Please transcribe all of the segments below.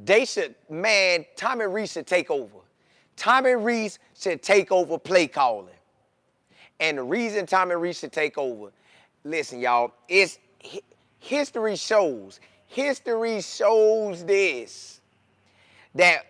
Tommy Rees should take over. Tommy Rees should take over play calling. And the reason Tommy Rees should take over, listen, y'all, is history shows this, that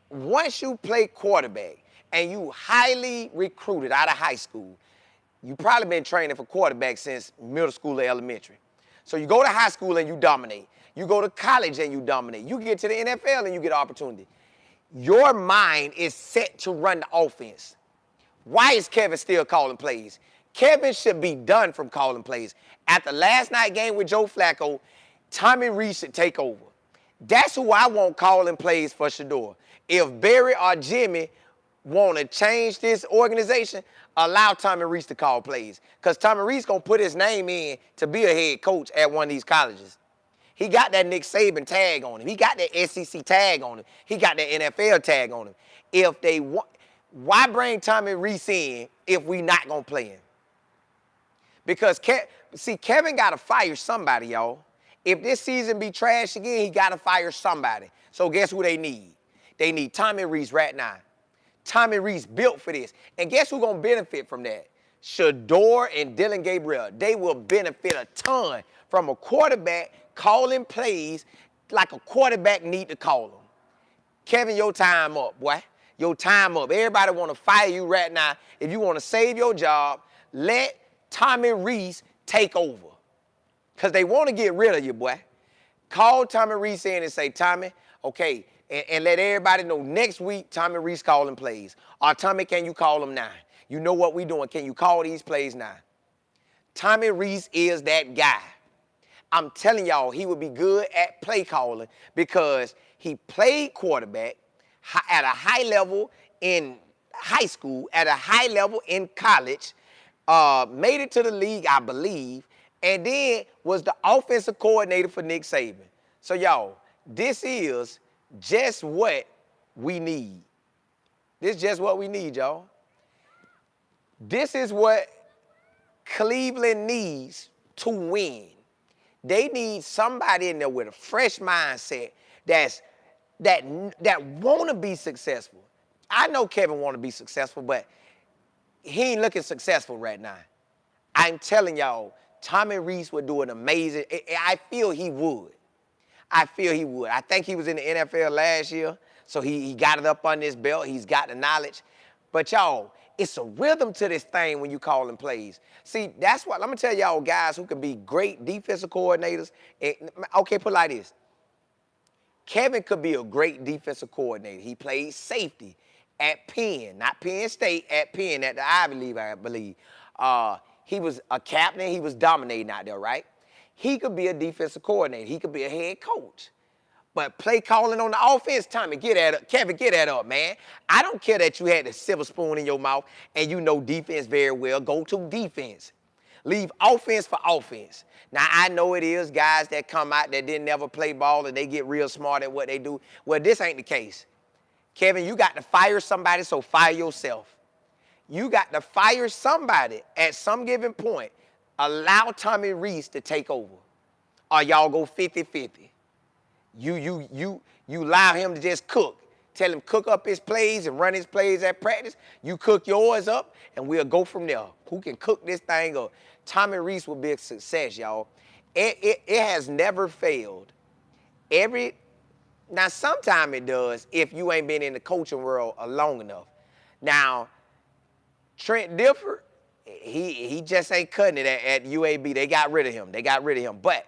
once you play quarterback and you highly recruited out of high school, you probably been training for quarterback since middle school or elementary. So you go to high school and you dominate. You go to college and you dominate. You get to the NFL and you get an opportunity. Your mind is set to run the offense. Why is Kevin still calling plays? Kevin should be done from calling plays. After last night's game with Joe Flacco, Tommy Rees should take over. That's who I want calling plays for Shedeur. If Barry or Jimmy want to change this organization, allow Tommy Rees to call plays. Because Tommy Rees going to put his name in to be a head coach at one of these colleges. He got that Nick Saban tag on him. He got that SEC tag on him. He got that NFL tag on him. If they want, why bring Tommy Rees in if we not going to play him? Because, Kevin got to fire somebody, y'all. If this season be trash again, he got to fire somebody. So guess who they need? They need Tommy Rees right now. Tommy Rees built for this. And guess who's going to benefit from that? Shedeur and Dillion Gabriel. They will benefit a ton from a quarterback calling plays like a quarterback need to call them. Kevin, your time up, boy. Your time up. Everybody want to fire you right now. If you want to save your job, let Tommy Rees take over. Because they want to get rid of you, boy. Call Tommy Rees in and say, Tommy, okay, and let everybody know next week Tommy Rees calling plays. Or Tommy, can you call them now? You know what we doing. Can you call these plays now? Tommy Rees is that guy. I'm telling y'all, he would be good at play calling because he played quarterback at a high level in high school, at a high level in college, made it to the league, I believe, and then was the offensive coordinator for Nick Saban. So, y'all, this is just what we need. This is just what we need, y'all. This is what Cleveland needs to win. They need somebody in there with a fresh mindset that want to be successful. I know Kevin want to be successful, but he ain't looking successful right now. I'm telling y'all, Tommy Rees would do an amazing. I feel he would. I think he was in the NFL last year, so he got it up on his belt. He's got the knowledge. But y'all, it's a rhythm to this thing when you calling plays. See, that's what, let me tell y'all guys who can be great defensive coordinators. Okay, put it like this. Kevin could be a great defensive coordinator. He played safety at Penn, not Penn State, at Penn, at the Ivy League, I believe. He was a captain. He was dominating out there, right? He could be a defensive coordinator. He could be a head coach. But play calling on the offense, Tommy, get that up. Kevin, get that up, man. I don't care that you had the silver spoon in your mouth and you know defense very well. Go to defense. Leave offense for offense. Now, I know it is guys that come out that didn't ever play ball and they get real smart at what they do. Well, this ain't the case. Kevin, you got to fire somebody, so fire yourself. You got to fire somebody at some given point. Allow Tommy Rees to take over. Or y'all go 50-50. You allow him to just cook. Tell him cook up his plays and run his plays at practice. You cook yours up, and we'll go from there. Who can cook this thing up? Tommy Rees will be a success, y'all. It has never failed. Now, sometimes it does if you ain't been in the coaching world long enough. Now, Trent Dilfer, he just ain't cutting it at UAB. They got rid of him. But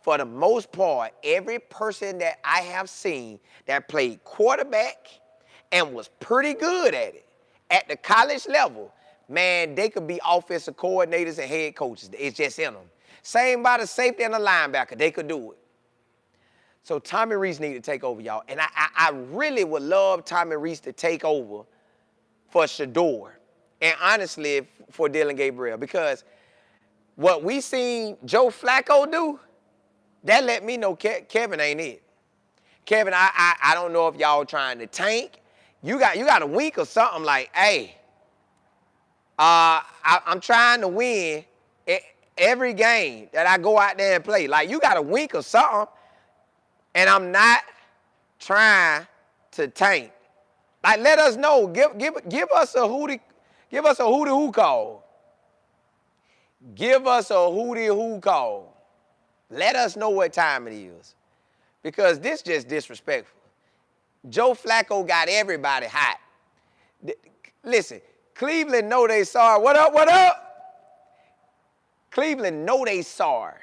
for the most part, every person that I have seen that played quarterback and was pretty good at it at the college level, man, they could be offensive coordinators and head coaches. It's just in them. Same by the safety and the linebacker. They could do it. So Tommy Rees need to take over, y'all. And I really would love Tommy Rees to take over for Shedeur. And honestly, for Dillion Gabriel. Because what we seen Joe Flacco do, that let me know Kevin ain't it. Kevin, I don't know if y'all trying to tank. You got a wink or something like, hey, I'm trying to win every game that I go out there and play. Like, you got a wink or something, and I'm not trying to tank. Like, let us know. Give us a hootie who call. Give us a hootie who call. Let us know what time it is. Because this just disrespectful. Joe Flacco got everybody hot. Listen, Cleveland know they sorry. What up, what up? Cleveland know they sorry.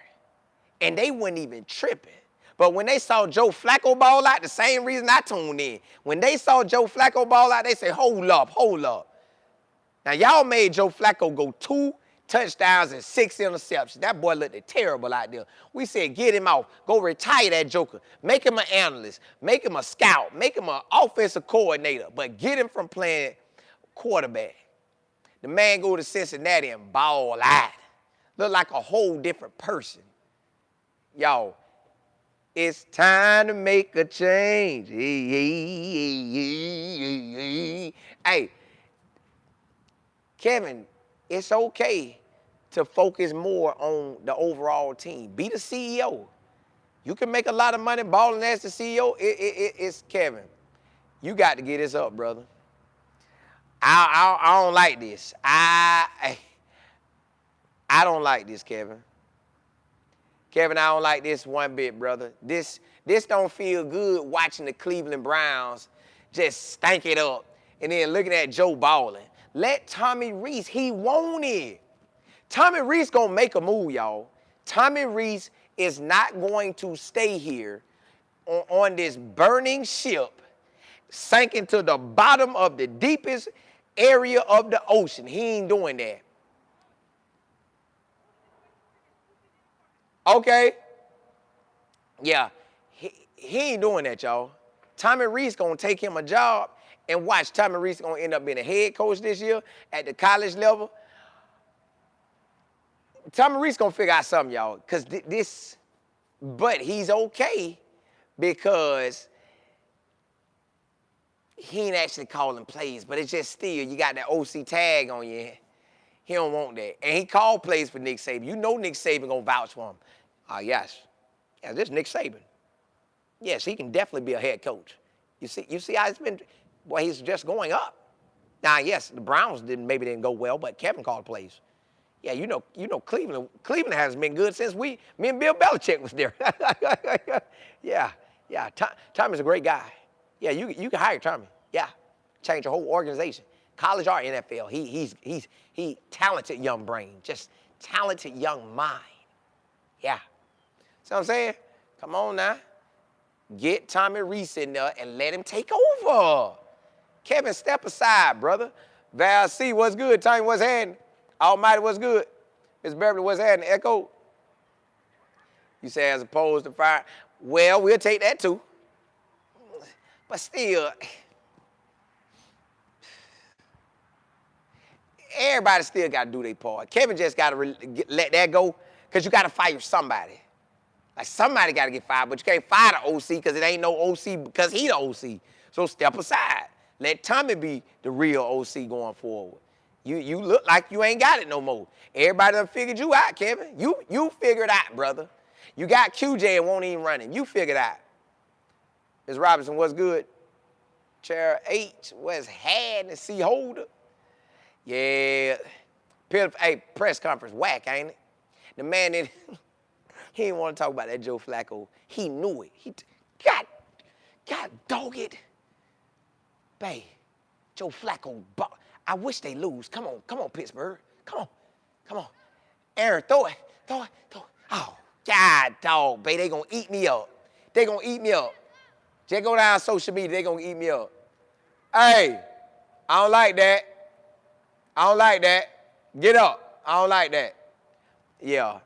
And they wasn't even tripping. But when they saw Joe Flacco ball out, the same reason I tuned in. When they saw Joe Flacco ball out, they say, hold up, hold up. Now, y'all made Joe Flacco go 2 touchdowns and 6 interceptions. That boy looked terrible out there. We said, get him off. Go retire that joker. Make him an analyst. Make him a scout. Make him an offensive coordinator. But get him from playing quarterback. The man go to Cincinnati and ball out. Look like a whole different person. Y'all, it's time to make a change. Hey, Kevin, it's okay to focus more on the overall team. Be the CEO. You can make a lot of money balling as the CEO. It's Kevin. You got to get this up, brother. I don't like this. I don't like this, Kevin. Kevin, I don't like this one bit, brother. This don't feel good watching the Cleveland Browns just stank it up and then looking at Joe balling. Let Tommy Rees, he want it. Tommy Rees gonna make a move, y'all. Tommy Rees is not going to stay here on this burning ship, sinking to the bottom of the deepest area of the ocean. He ain't doing that. Okay. Yeah, he ain't doing that, y'all. Tommy Rees gonna take him a job and watch. Tommy Rees gonna end up being a head coach this year at the college level. Tommy Rees gonna figure out something, y'all, because but he's okay because he ain't actually calling plays, but it's just still, you got that OC tag on you. He don't want that. And he called plays for Nick Saban. You know Nick Saban gonna vouch for him. Yes. Yeah, this is Nick Saban. Yes, he can definitely be a head coach. You see how it's been, boy, he's just going up. Now, yes, the Browns maybe didn't go well, but Kevin called plays. Yeah, you know Cleveland hasn't been good since me and Bill Belichick was there. Yeah. Tommy's a great guy. Yeah, you can hire Tommy. Yeah, change your whole organization. College or NFL, he talented young brain, just talented young mind. Yeah. See what I'm saying? Come on now. Get Tommy Rees in there and let him take over. Kevin, step aside, brother. Val C, what's good? Tommy, what's happening? Almighty, what's good? Miss Beverly, what's happening? Echo? You say as opposed to fire. Well, we'll take that too. But still, everybody still got to do their part. Kevin just got to let that go because you got to fire somebody. Like, somebody got to get fired, but you can't fire the OC because it ain't no OC because he the OC. So step aside. Let Tommy be the real OC going forward. You look like you ain't got it no more. Everybody done figured you out, Kevin. You figured out, brother. You got QJ and won't even run him. You figured out. Ms. Robinson, what's good? Chair H, what's happening? C Holder. Yeah. Hey, press conference, whack, ain't it? The man that he didn't want to talk about that Joe Flacco. He knew it. God dog it. Babe, Joe Flacco, I wish they lose. Come on, Pittsburgh. Come on. Aaron, throw it. Oh, God, dog, babe, they gonna eat me up. Just go down social media, they gonna eat me up. Hey, I don't like that. Get up. I don't like that. Yeah,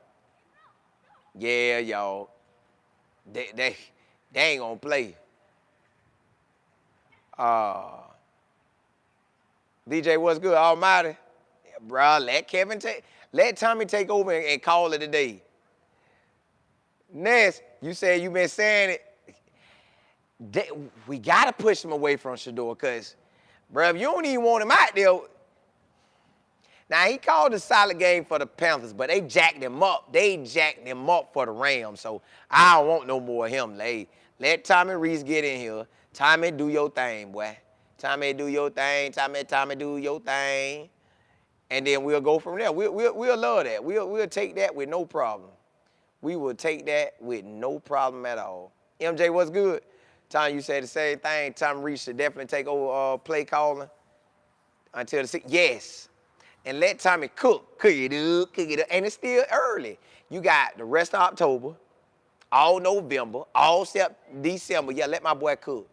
y'all. They ain't gonna play. DJ, what's good? Almighty. Yeah, bro, let Tommy take over and call it a day. Ness, you said you been saying it. We got to push him away from Shedeur because, bro, if you don't even want him out there. Now, he called a solid game for the Panthers, but they jacked him up. They jacked him up for the Rams, so I don't want no more of him. Let Tommy Reese get in here. Tommy, do your thing, boy. Tommy, do your thing. Tommy, do your thing. And then we'll go from there. We'll love that. We'll take that with no problem. We will take that with no problem at all. MJ, what's good? Tommy, you said the same thing. Tommy Reese should definitely take over play calling until the sixth. Yes. And let Tommy cook it up. And it's still early. You got the rest of October, all November, all December. Yeah, let my boy cook.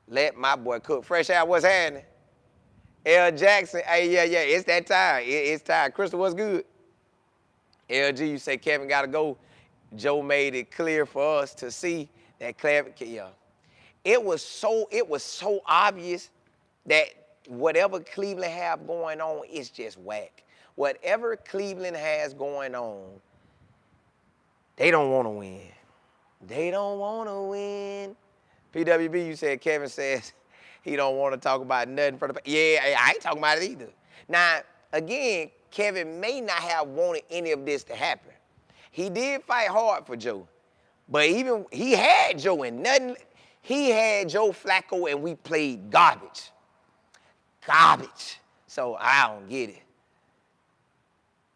Let my boy cook. Fresh out, what's happening? L. Jackson, hey, yeah, it's that time. It's time. Crystal, what's good? LG, you say Kevin got to go. Joe made it clear for us to see that Kevin, yeah. It was so obvious that whatever Cleveland have going on is just whack. Whatever Cleveland has going on, they don't want to win. They don't want to win. PWB, you said Kevin says he don't want to talk about nothing for the. Yeah, I ain't talking about it either. Now, again, Kevin may not have wanted any of this to happen. He did fight hard for Joe, but even he had Joe in nothing. He had Joe Flacco and we played garbage. Garbage. So I don't get it.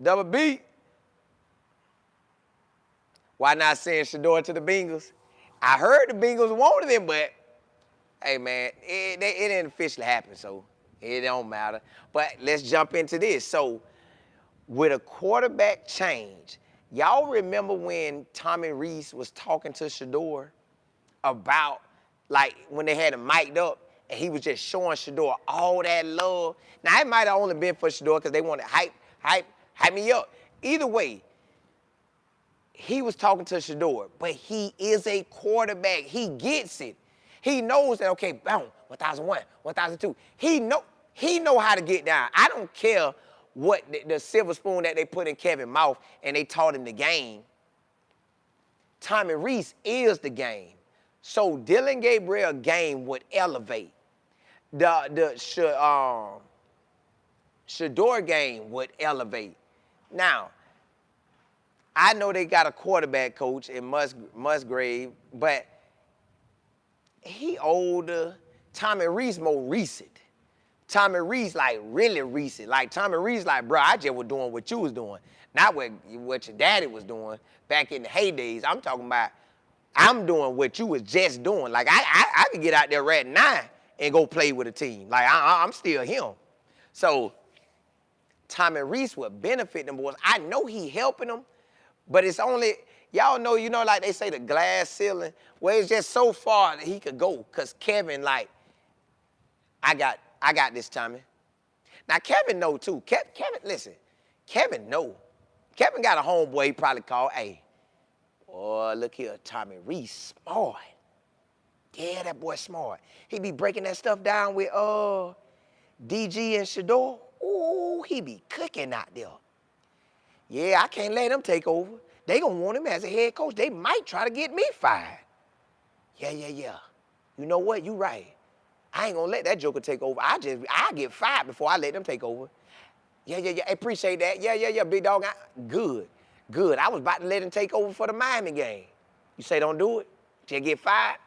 Double B. Why not send Shedeur to the Bengals? I heard the Bengals wanted him, but hey, man, it didn't officially happen, so it don't matter. But let's jump into this. So with a quarterback change, y'all remember when Tommy Reese was talking to Shedeur about, like, when they had him mic'd up and he was just showing Shedeur all that love? Now, it might have only been for Shedeur because they wanted hype me up. Either way, he was talking to Shedeur, but he is a quarterback. He gets it. He knows that, okay, boom, 1001, 1002. He know how to get down. I don't care what the silver spoon that they put in Kevin's mouth and they taught him the game. Tommy Reese is the game. So Dillion Gabriel game would elevate. The Shedeur game would elevate. Now, I know they got a quarterback coach in Musgrave, but he older. Tommy Reese more recent. Tommy Reese like really recent. Like Tommy Reese like, bro, I just was doing what you was doing, not what your daddy was doing back in the heydays. I'm talking about I'm doing what you was just doing. Like I could get out there right now and go play with a team. Like I'm still him. So Tommy Reese would benefit them boys. I know he helping them, but it's only, y'all know, like they say the glass ceiling, where it's just so far that he could go. Cause Kevin, like, I got this, Tommy. Now Kevin know too. Kevin, listen, Kevin know. Kevin got a homeboy he probably called, hey, boy, look here, Tommy Reese, smart. Yeah, that boy smart. He be breaking that stuff down with DG and Shedeur. Ooh, he be cooking out there. Yeah, I can't let him take over. They gonna want him as a head coach. They might try to get me fired. Yeah. You know what? You right. I ain't gonna let that joker take over. I get fired before I let them take over. Yeah. I appreciate that. Yeah, big dog. Good. I was about to let him take over for the Miami game. You say don't do it? Just get fired?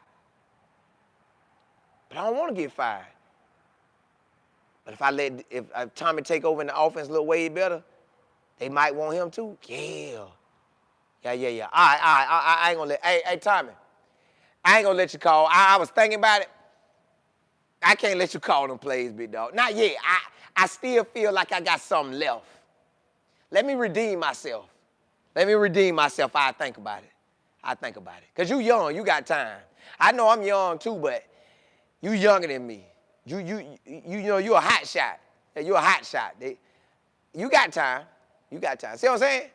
But I don't want to get fired. But if Tommy take over in the offense a little way better, they might want him too. Yeah. All right. I ain't gonna let. Hey, Tommy. I ain't gonna let you call. I was thinking about it. I can't let you call them plays, big dog. Not yet. I still feel like I got something left. Let me redeem myself. I think about it. Cause you young. You got time. I know I'm young too, but you younger than me. You know you're a hot shot. You're a hot shot. You got time. See what I'm saying?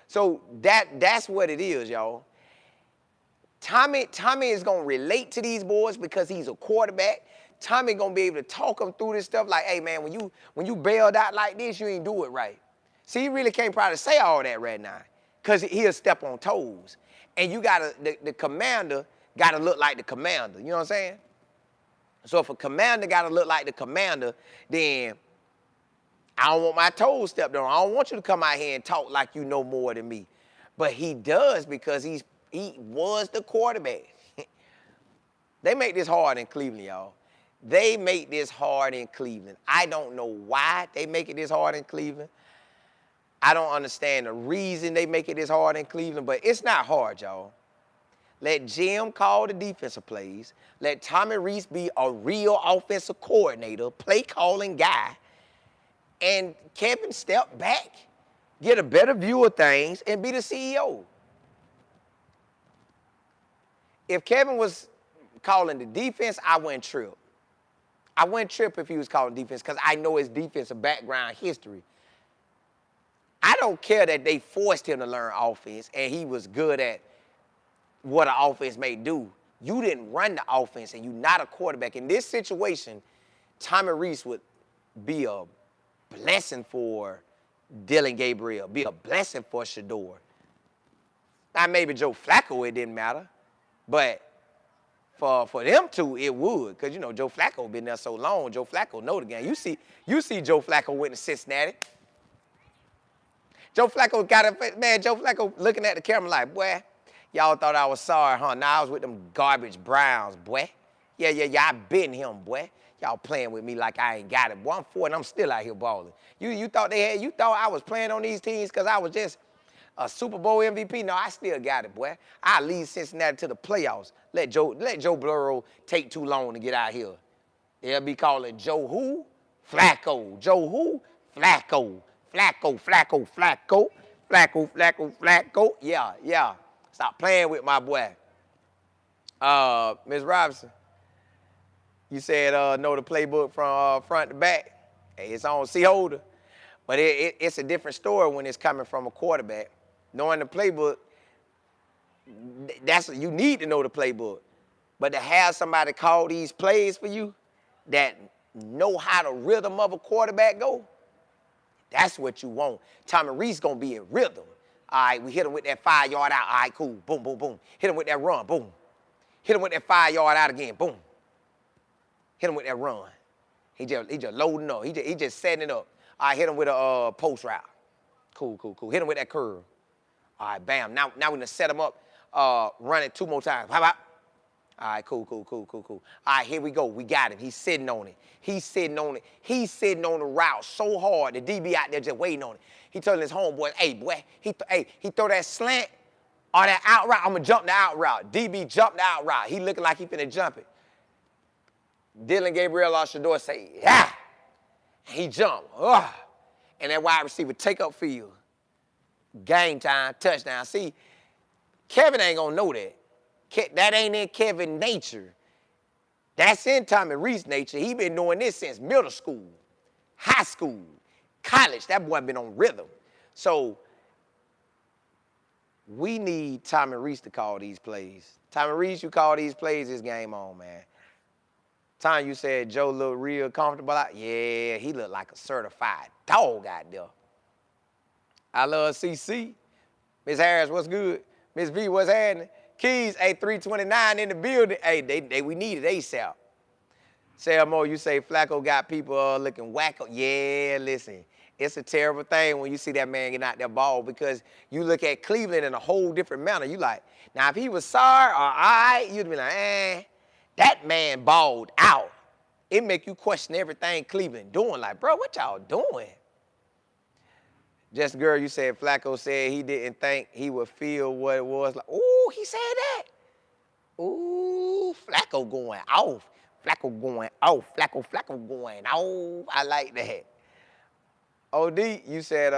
So that's what it is, y'all. Tommy is gonna relate to these boys because he's a quarterback. Tommy gonna be able to talk them through this stuff like, hey man, when you bailed out like this, you ain't do it right. See, he really can't probably say all that right now, cause he'll step on toes. And you gotta the commander gotta look like the commander. You know what I'm saying? So if a commander gotta look like the commander, then I don't want my toes stepped on. I don't want you to come out here and talk like you know more than me. But he does because he's He was the quarterback. They make this hard in Cleveland, y'all. They make this hard in Cleveland. I don't know why they make it this hard in Cleveland. I don't understand the reason they make it this hard in Cleveland, but it's not hard, y'all. Let Jim call the defensive plays. Let Tommy Rees be a real offensive coordinator, play calling guy. And Kevin step back, get a better view of things, and be the CEO. If Kevin was calling the defense, I wouldn't trip. I wouldn't trip if he was calling defense because I know his defensive background history. I don't care that they forced him to learn offense and he was good at what an offense may do. You didn't run the offense and you're not a quarterback. In this situation, Tommy Rees would be a blessing for Dillion Gabriel, be a blessing for Shedeur. Now, maybe Joe Flacco, it didn't matter. But for them two, it would. Because, you know, Joe Flacco been there so long. Joe Flacco know the game. You see Joe Flacco went to Cincinnati. Joe Flacco got it. Man, Joe Flacco looking at the camera like, boy, y'all thought I was sorry, huh? Now I was with them garbage Browns, boy. Yeah, I been him, boy. Y'all playing with me like I ain't got it. Boy, I'm 4 and I'm still out here balling. You thought I was playing on these teams because I was just a Super Bowl MVP? No, I still got it, boy. I lead Cincinnati to the playoffs. Let Joe Burrow take too long to get out here. They'll be calling Joe who? Flacco. Joe who? Flacco. Flacco. Yeah. Stop playing with my boy. Ms. Robinson, you said know the playbook from front to back. Hey, it's on C-Holder. But it's a different story when it's coming from a quarterback. Knowing the playbook, you need to know the playbook. But to have somebody call these plays for you that know how the rhythm of a quarterback go, that's what you want. Tommy Rees going to be in rhythm. All right, we hit him with that 5-yard out. All right, cool. Boom, boom, boom. Hit him with that run. Boom. Hit him with that 5-yard out again. Boom. Hit him with that run. He just loading up. He just setting it up. All right, hit him with a post route. Cool. Hit him with that curve. All right, bam. Now we're going to set him up, run it 2 more times. How about? All right, cool. All right, here we go. We got him. He's sitting on it. He's sitting on the route so hard. The DB out there just waiting on it. He telling his homeboy, hey, boy, he throw that slant or that out route. I'm going to jump the out route. DB jump the out route. He looking like he finna jump it. Dillion Gabriel or Shedeur say, yeah. He jump. And that wide receiver take up field. Game time, touchdown. See, Kevin ain't going to know that. That ain't in Kevin's nature. That's in Tommy Rees' nature. He been doing this since middle school, high school, college. That boy been on rhythm. So we need Tommy Rees to call these plays. Tommy Rees, you call these plays, it's game on, man. Time you said Joe looked real comfortable out. Yeah, he looked like a certified dog out there. I love CC. Miss Harris, what's good? Miss V, what's happening? Keys, 329 in the building. Hey, we need it ASAP. Sarah Moore, you say Flacco got people looking wacko. Yeah, listen, it's a terrible thing when you see that man getting out that ball because you look at Cleveland in a whole different manner. You like, now if he was sorry or all right, you'd be like, that man balled out. It make you question everything Cleveland doing. Like, bro, what y'all doing? Just girl, you said Flacco said he didn't think he would feel what it was like. Ooh, he said that. Ooh, Flacco going off. Flacco going off. Flacco going off. I like that. OD, you said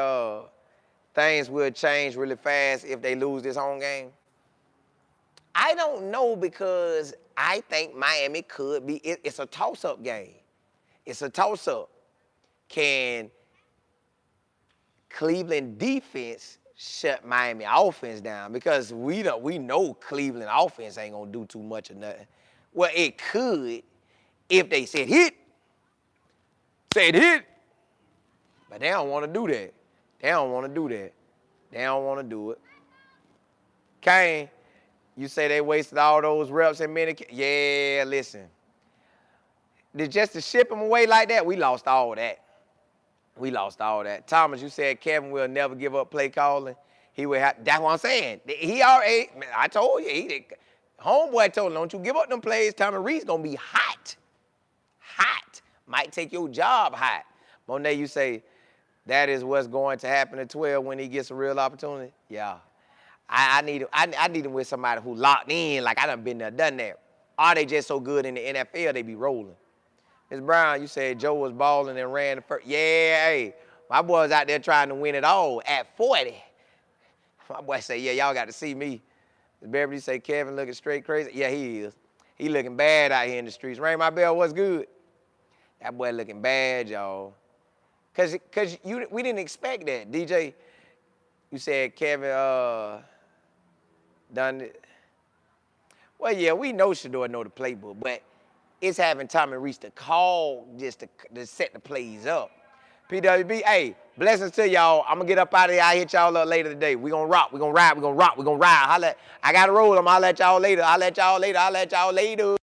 things will change really fast if they lose this home game. I don't know because I think Miami could be. It's a toss-up game. It's a toss-up. Can Cleveland defense shut Miami offense down? Because we know Cleveland offense ain't gonna do too much of nothing. Well, it could if they said hit, but they don't want to do that. They don't want to do it. Kane, you say they wasted all those reps in mini. Yeah, listen. Just to ship them away like that, we lost all that. Thomas, you said Kevin will never give up play calling. he would have, that's what I'm saying. He already, I told you, homeboy told him, don't you give up them plays. Tommy Reese gonna be hot. Hot. Might take your job hot. Monet, you say, that is what's going to happen at 12 when he gets a real opportunity? Yeah. I need him with somebody who locked in, like I done been there, done that. Are they just so good in the NFL, they be rolling? Ms. Brown, you said Joe was balling and ran the first. Yeah, hey, my boy was out there trying to win it all at 40. My boy say, yeah, y'all got to see me. Ms. Beverly say, Kevin looking straight crazy. Yeah, he is. He looking bad out here in the streets. Ring my bell, what's good? That boy looking bad, y'all. Cause we didn't expect that. DJ, you said Kevin done it. Well, yeah, we know Shedeur know the playbook, but it's having Tommy Reese to call just to set the plays up. PWB, hey, blessings to y'all. I'm gonna get up out of here. I'll hit y'all up later today. We gonna rock, we gonna ride, we gonna rock, we gonna ride. I gotta roll them. I'll let y'all later. I'll let y'all later.